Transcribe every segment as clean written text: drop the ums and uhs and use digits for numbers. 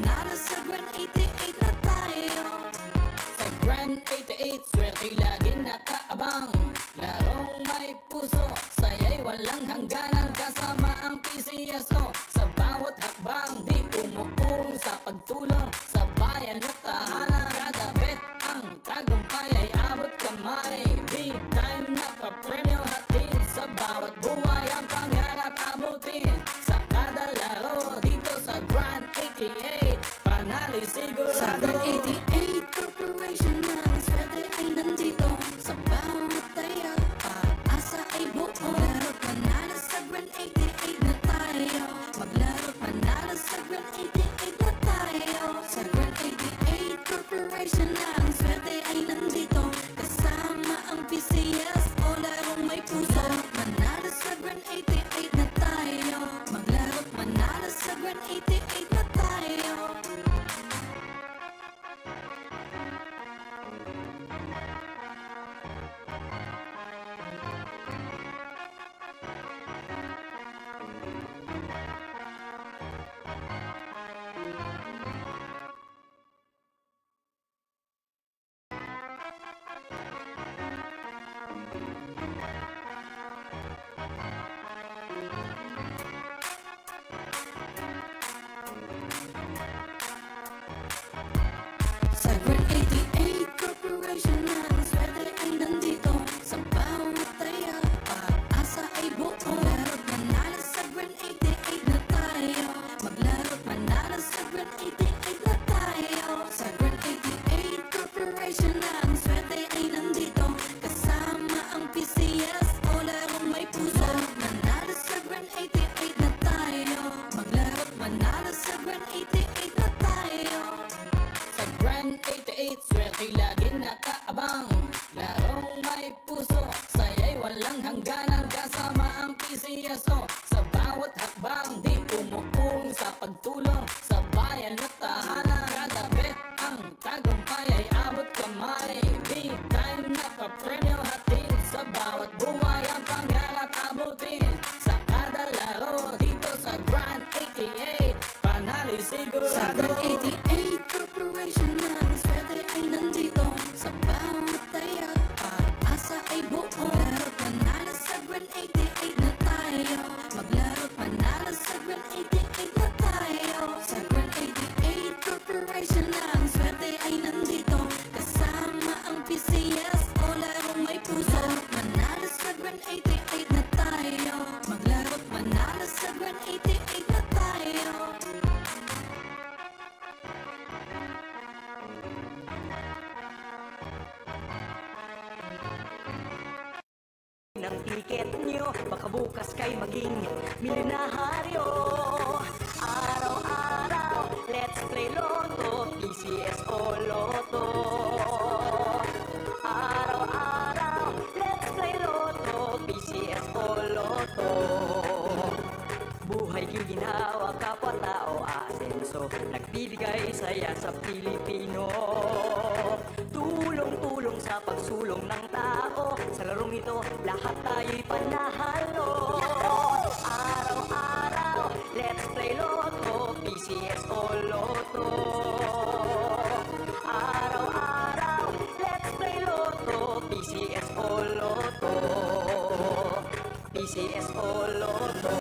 manalo sa Grand 88 na tayo. Sa Grand 88, swerte lagi nakaabang. Larong may puso, saya'y walang hangganan. Kasama ang PCSO sa bawat hakbang. Di umuurong sa pagtulong sa bayan at tahanan. Kada bet ang tagumpay ay abot kamay. Big time na papremyo hatid sa bawat buhay. Ang pangarap abutin sa kada laro. Dito sa Grand 88, panali sigurado. Sa Grand 88 Corporation ng swerte ay nandito. Sa bawat taya, pag-asa ay buo. Maglaro't manalo sa Grand 88 na tayo. Maglaro't manalo sa Grand 88 na tayo. Sa Grand 88 Corporation ng swerte ay nandito. Kasama ang PCS o larong may puso. Manalo sa Grand 88 na tayo. Maglaro't manalo sa Grand 88 na tayo. Sa Grand 88 Corporation ng swerte ay nandito. Sa bawat taya, pag-asa ay buo. Maglaro't manalo sa Grand 88 na tayo. Maglaro't manalo sa Grand 88 na tayo. Sa Grand 88 Corporation ng swerte ay nandito. Kasama ang PCS o larong may puso. Manalo sa Grand 88 na tayo. Maglaro't manalo sa Grand 88 na tayo. Sa Grand 88, swerte lagi nakaabang. Larong may puso, saya'y walang hangganan. Kasama ang PCSO sa bawat hakbang. Di umuurong sa pagtulong sa bayan at tahanan. Kada bet ang tagumpay ay abot kamay. Big time na papremyo hatid sa bawat buhay. Ang pangarap abutin sa kada laro. Dito sa Grand 88, panali sigurado. Sa Grand 88 Corporation ng swerte ay nandito. Sa bawat taya, pag-asa ay buo. Maglaro't manalo sa Grand 88 na tayo. Maglaro't manalo sa Grand 88 na tayo. Sa Grand 88 Corporation ng swerte ay nandito. Kasama ang PCS o larong may puso. Manalo sa Grand 88 na tayo. Maglaro't manalo sa Grand 88 na tayo. ng tiket nyo, baka bukas kay maging milyonaryo. Araw-araw, let's play Lotto, PCS o Lotto. Araw-araw, let's play Lotto, PCS o Lotto. Buhay ginawa, kapwa-tao, asenso, nagbibigay saya sa Pilipino. Tulong-tulong sa pagsulong ng tao. Sa larong ito, lahat tayo'y panahalo. Araw-araw, let's play Lotto, PCS o Lotto. Araw-araw, let's play Lotto, PCS o Lotto. PCS o Lotto.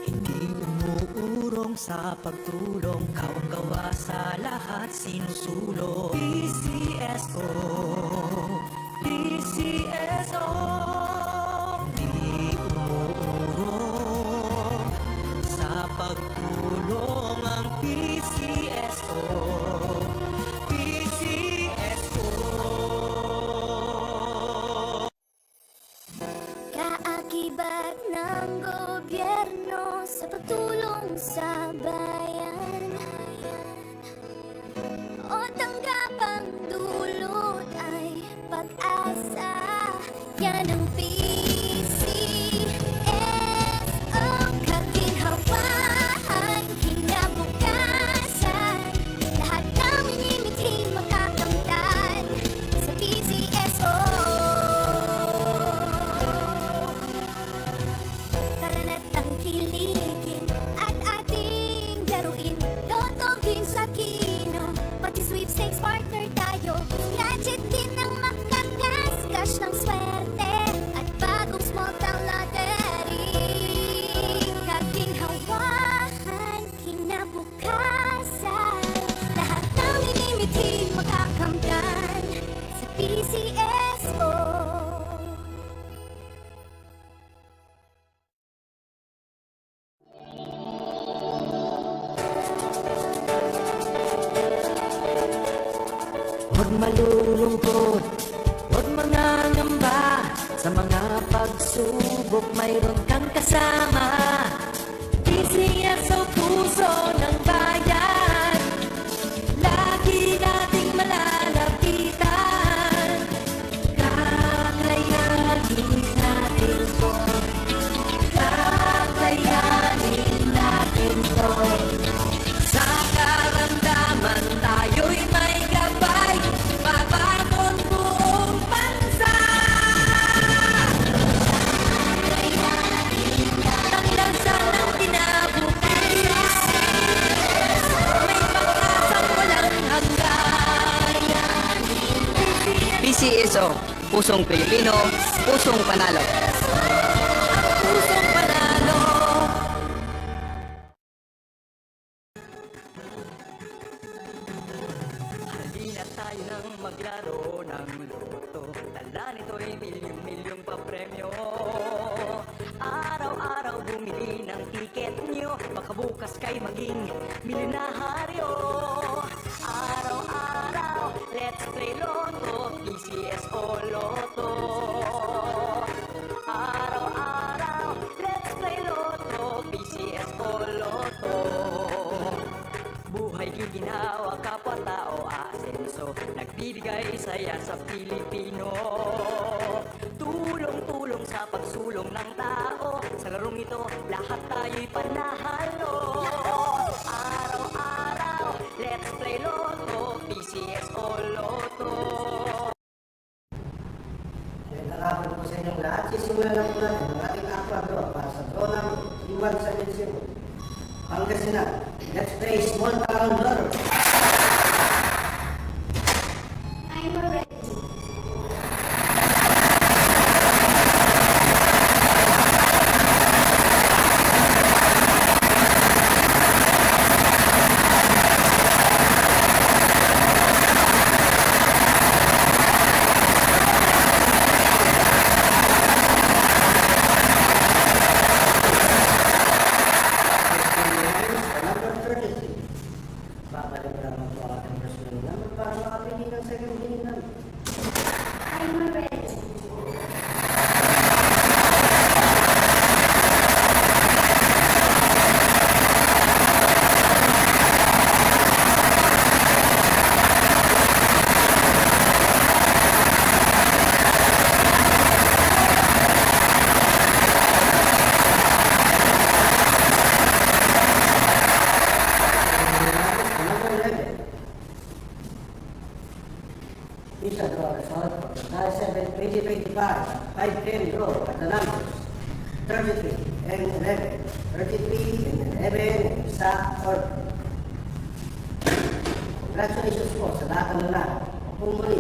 Hindi umuurong sa pagtulong, kawang gawa sa lahat sinusulong. PCSO, PCSO. Hindi umuurong sa pagtulong ang PCSO, PCSO. Kaakibat ng gobyerno sa pagtulong sa bayan, o tanggapang dulot ay pag-asa. Yan ang PCSO, kaginhawaan, kinabukasan. Lahat ng minimiting makakamtan sa PCSO. malulungkot, huwag mangangamba. Sa mga pagsubok, mayroon kang kasama. PCS o puso ng bayan, lagi nating malalapitan. Kakayanin natin to, kakayanin natin to. Sa karamdaman tayo'y may gabay, babagon buong bansa. Ang lansa ng kinabukasan, may pag-asang walang hanggan. PCSO, pusong Pilipino, pusong panalo. Pusong panalo. Halina tayo nang maglaro ng loto. Tala nito'y milyong-milyong papremyo. Araw-araw bumili ng tiket nyo, baka bukas kay maging milyonaryo. Araw-araw, let's play Lotto, PCS o Lotto. Araw-araw, let's play Lotto, PCS o Lotto. Buhay giginawa, kapwa-tao asenso, nagbibigay saya sa Pilipino. Tulong-tulong sa pagsulong ng tao, sa larong ito, lahat tayo'y panahalo. Araw-araw, let's play Lotto, PCS o Lotto. Nakapon po sa inyong lahat. Sisimula lang po natin ang ating aqua draw para sa draw ng Iwan sa Jensio. Pangasinan, let's play small town lotto. I'm ready. Number 33. Babalik naman po ang ating personal number para makapili ng second game namin. I'm ready. Number 11. Isa draw result for the tie 7 2025 5-10 draw at the numbers 33 and 11. 33 and 11 sa order. Congratulations po sa lahat ng lahat. Kung muli